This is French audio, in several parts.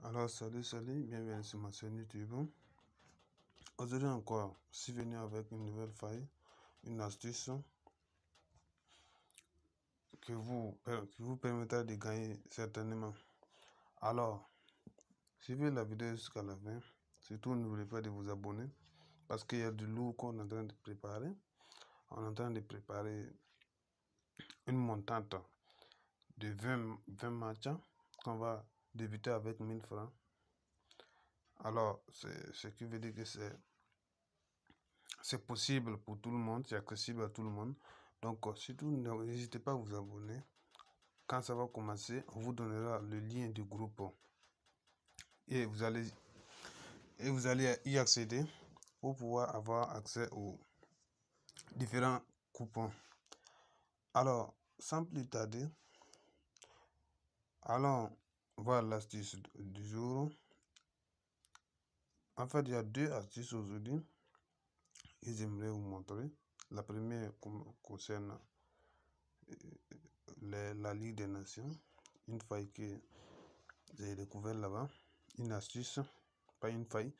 Alors salut, bienvenue sur ma chaîne YouTube. Aujourd'hui encore, je suis venu avec une nouvelle faille, une astuce qui vous permettra de gagner certainement. Alors, suivez la vidéo jusqu'à la fin. Surtout, n'oubliez pas de vous abonner parce qu'il y a du lourd qu'on est en train de préparer. On est en train de préparer une montante de 20 matchs qu'on va débuter avec 1000 francs. Alors, ce qui veut dire que c'est possible pour tout le monde, c'est accessible à tout le monde. Donc, surtout, n'hésitez pas à vous abonner. Quand ça va commencer, on vous donnera le lien du groupe et vous allez y accéder pour pouvoir avoir accès aux différents coupons. Alors, sans plus tarder, allons voir l'astuce du jour. En fait, il y a deux astuces aujourd'hui que j'aimerais vous montrer. La première concerne la Ligue des Nations, une faille que j'ai découvert là-bas, une astuce, pas une faille.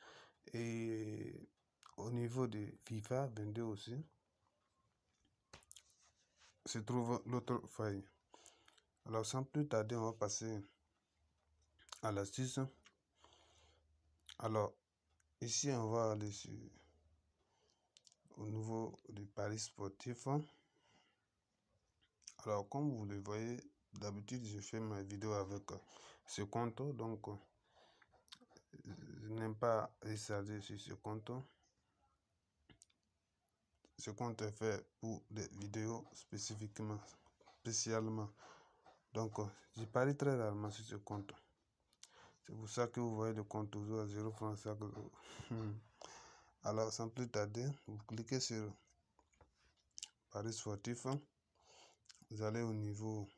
Et au niveau de FIFA 22 aussi, se trouve l'autre faille. Alors sans plus tarder, on va passer à l'astuce. Alors ici, on va aller au niveau du paris sportif. Alors comme vous le voyez, d'habitude je fais ma vidéo avec ce compte, donc je n'aime pas recharger sur ce compte. Ce compte est fait pour des vidéos spécialement. Donc je parie très rarement sur ce compte. C'est pour ça que vous voyez le compte toujours à 0 francs chaque jour. Alors sans plus tarder, vous cliquez sur paris sportif. Vous allez au niveau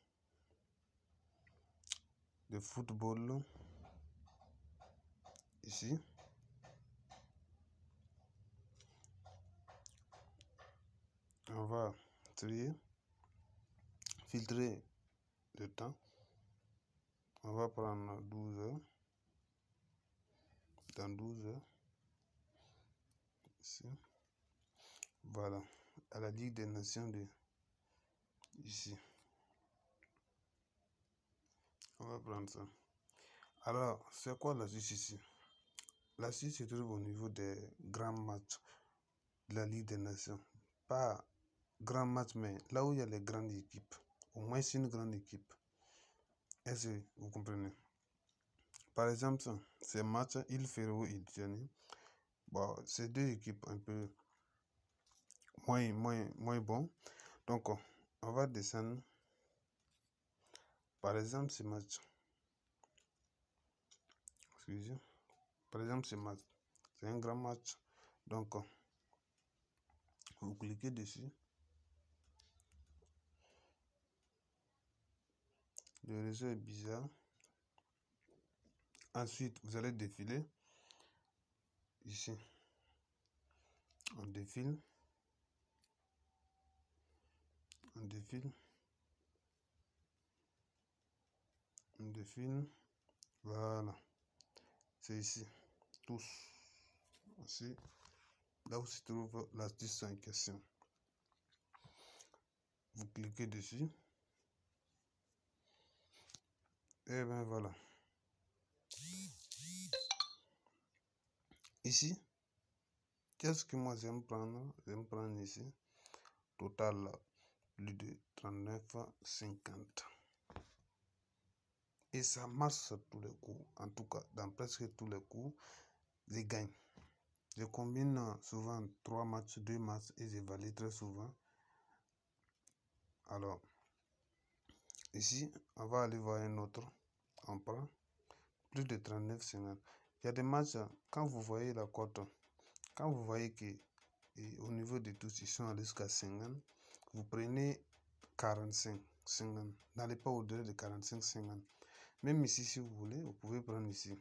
de football, ici. On va trier, filtrer le temps. On va prendre 12 heures. Dans 12 heures, ici. Voilà, à la Ligue des Nations de ici. On va prendre ça. Alors, c'est quoi l'astuce ici? L'astuce se trouve au niveau des grands matchs de la Ligue des Nations. Pas grand match, mais là où il y a les grandes équipes. Au moins c'est une grande équipe. Est-ce que vous comprenez? Par exemple, ces matchs, Il Ferro et Diani, bon, c'est deux équipes un peu moins bon. Donc, on va descendre. Par exemple, ce match. Excusez. Par exemple, ce match. C'est un grand match. Donc, vous cliquez dessus. Le réseau est bizarre. Ensuite, vous allez défiler. Ici. On défile. On défile. On défile. Voilà. C'est ici. Tous. Aussi. Là où se trouve l'astuce en question. Vous cliquez dessus. Et bien voilà. Ici, qu'est-ce que moi j'aime prendre? J'aime prendre ici. Total, plus de 39,50. Et ça marche sur tous les coups. En tout cas, dans presque tous les coups, je gagne. Je combine souvent 3 matchs, 2 matchs et je valide très souvent. Alors, ici, on va aller voir un autre. On prend plus de 39,50. Il y a des matchs, quand vous voyez la cote, quand vous voyez que au niveau de tous, ils sont allés jusqu'à 50, vous prenez 45, 50. N'allez pas au-delà de 45, 50. Même ici, si vous voulez, vous pouvez prendre ici.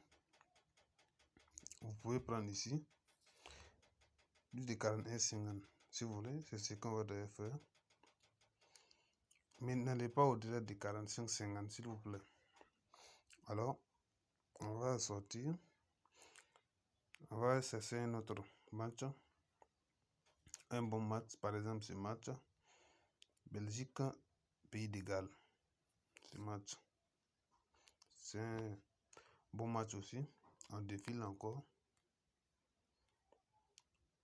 Vous pouvez prendre ici plus de 41, 50. Si vous voulez, c'est ce qu'on va devoir faire. Mais n'allez pas au-delà de 45, 50, s'il vous plaît. Alors, On va sortir. On va chercher un autre match. Un bon match, par exemple, ce match. Belgique, Pays de Galles. Ce match. C'est un bon match aussi. On défile encore.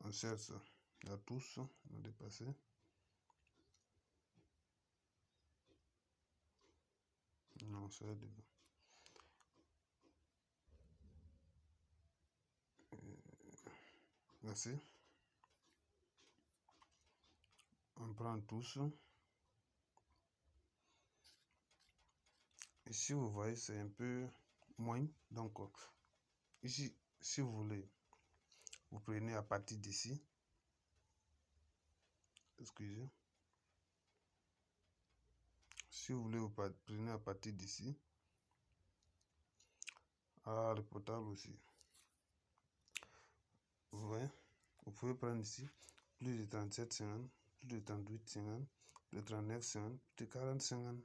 On cherche à tous. On a dépassé. Non, c'est devant. Merci. On prend tous. Ici, vous voyez, c'est un peu moins. Donc, ici, si vous voulez, vous prenez à partir d'ici. Excusez. Si vous voulez, vous prenez à partir d'ici. Ah, le portable aussi. Vous voyez, vous pouvez prendre ici plus de 37,50, plus de 38,50, plus de 39,50, plus de 40,50.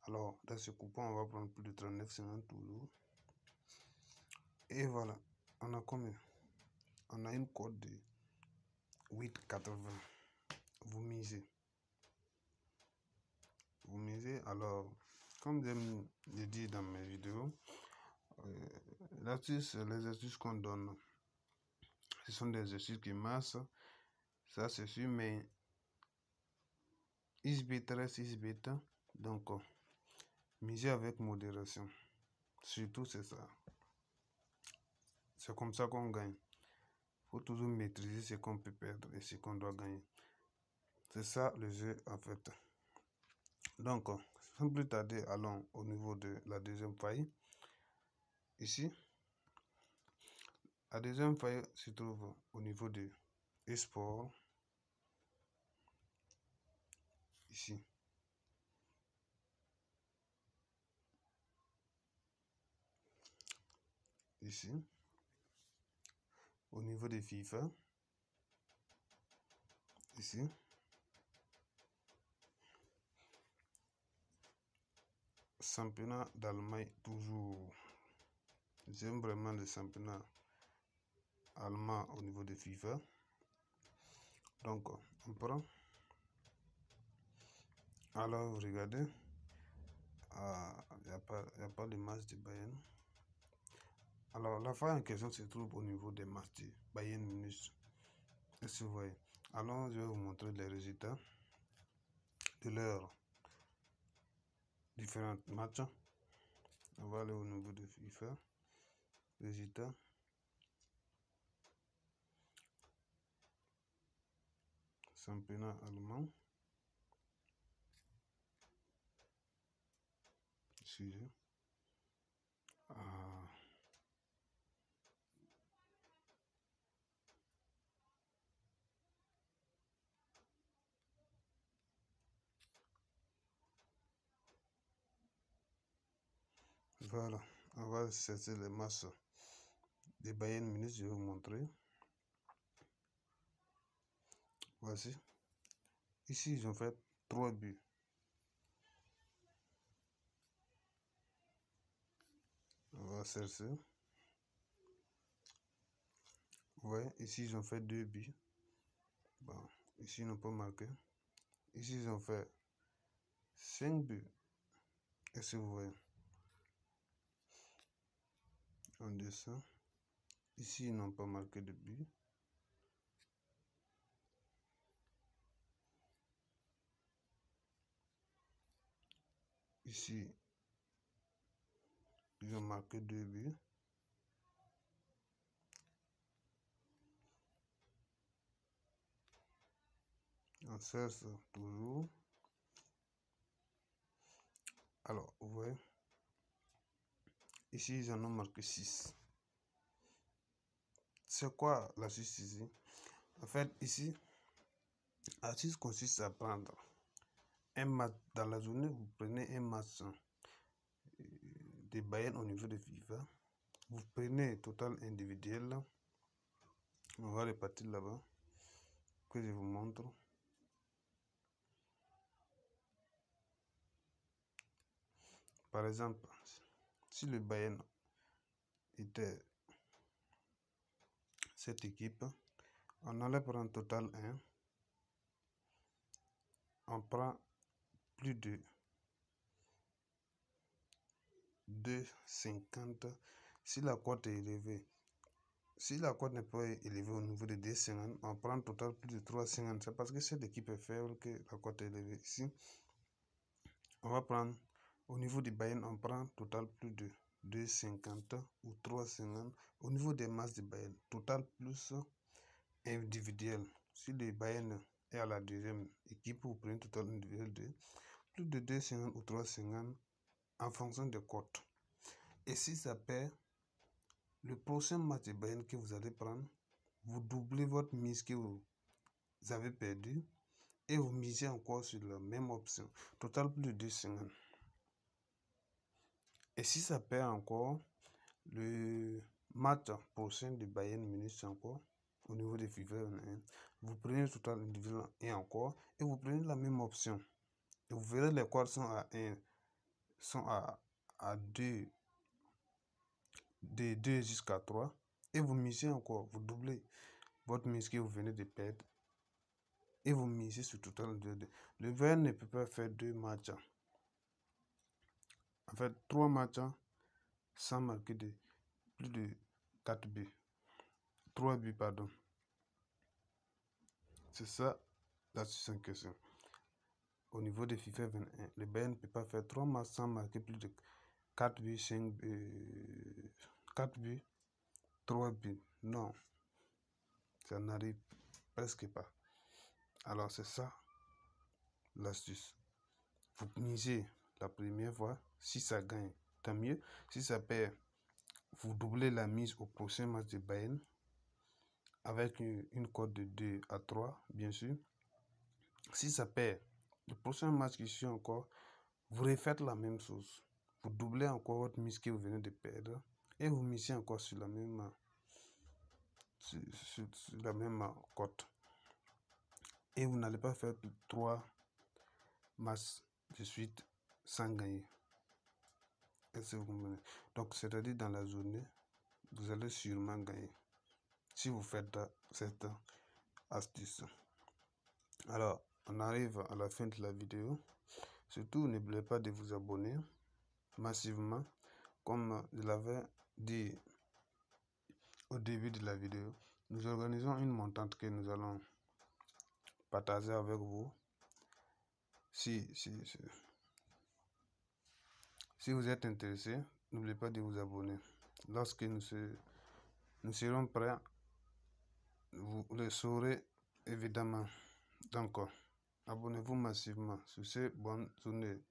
Alors, dans ce coupon, on va prendre plus de 39,50 toujours. Et voilà, on a combien? On a une cote de 8,80. Vous misez. Vous misez. Alors, comme j'aime le dire dans mes vidéos, les astuces qu'on donne, ce sont des astuces qui marchent. Ça, c'est sûr, mais XBET reste XBET. Donc, misez avec modération. Surtout, c'est ça. C'est comme ça qu'on gagne. Il faut toujours maîtriser ce qu'on peut perdre et ce qu'on doit gagner. C'est ça le jeu en fait. Donc, sans plus tarder, allons au niveau de la deuxième faille. Ici, la deuxième faille se trouve au niveau de e-sport. Ici. Ici. Au niveau de FIFA. Ici. Championnat d'Allemagne toujours. J'aime vraiment le championnat allemand au niveau de FIFA. Donc, on prend. Alors, regardez. Il n'y a pas de match de Bayern. Alors, la faille en question se trouve au niveau des matchs de Bayern Munich. Est-ce que vous voyez? Alors, je vais vous montrer les résultats de leurs différents matchs. On va aller au niveau de FIFA. Résultats. Championnat allemand. Sujet. Voilà. On va chercher les matchs de Bayern Munich. Je vais vous montrer. Voici. Ici, ils ont fait 3 buts. On va chercher. Vous voyez, ici, ils ont fait 2 buts. Bon, ici, ils n'ont pas marqué. Ici, ils ont fait 5 buts. Est-ce que vous voyez? En dessin. Ici, ils n'ont pas marqué de but. Ici, ils ont marqué 2 buts. On cherche toujours. Alors, vous voyez, ici, ils en ont marqué 6. C'est quoi l'astuce ici? En fait, ici, l'astuce consiste à prendre un match dans la journée. Vous prenez un match de Bayern au niveau de FIFA. Vous prenez total individuel. On va repartir là-bas. Que je vous montre. Par exemple, si le Bayern était cette équipe, on allait prendre total 1. On prend plus de 2,50 si la cote est élevée. Si la cote n'est pas élevée au niveau de 2,50, on prend total plus de 3,50. C'est parce que cette équipe est faible que la cote est élevée. Ici, on va prendre au niveau du buy-in, on prend total plus de 2,50 ou 3,50. Au niveau des masses de buy-in, total plus individuel. Si le buy-in est à la deuxième équipe, vous prenez total individuel de plus de 2,50 ou 3,50 en fonction des cotes. Et si ça perd, le prochain match de buy-in que vous allez prendre, vous doublez votre mise que vous avez perdu et vous misez encore sur la même option. Total plus de 2,50. Et si ça perd encore, le match prochain de Bayern Munich encore, au niveau des FIFA 21, vous prenez le total individuel et encore, et vous prenez la même option. Et vous verrez les codes sont à 1, sont à 2, de 2 jusqu'à 3, et vous misez encore, vous doublez votre mise que vous venez de perdre, et vous misez sur total individuel. Le Bayern ne peut pas faire 2 matchs. En fait, 3 matchs sans marquer de plus de 4 buts. 3 buts, pardon. C'est ça l'astuce en question. Au niveau de FIFA 21, le Bayern ne peut pas faire 3 matchs sans marquer plus de 4 buts, 5 buts, 4 buts, 3 buts. Non, ça n'arrive presque pas. Alors c'est ça l'astuce. Vous misez la première fois, si ça gagne, tant mieux. Si ça perd, vous doublez la mise au prochain match de Bayern avec une cote de 2 à 3, bien sûr. Si ça perd, le prochain match qui suit encore, vous refaites la même chose. Vous doublez encore votre mise que vous venez de perdre et vous misez encore sur la même, sur la même cote. Et vous n'allez pas faire 3 matchs de suite sans gagner. Est-ce que vous comprenez? Donc, c'est-à-dire dans la journée, vous allez sûrement gagner si vous faites cette astuce. Alors, on arrive à la fin de la vidéo. Surtout, n'oubliez pas de vous abonner massivement. Comme je l'avais dit au début de la vidéo, nous organisons une montante que nous allons partager avec vous. Si vous êtes intéressé, n'oubliez pas de vous abonner. Lorsque nous serons prêts, vous le saurez évidemment. Donc, abonnez-vous massivement. Sur ce, bonne journée.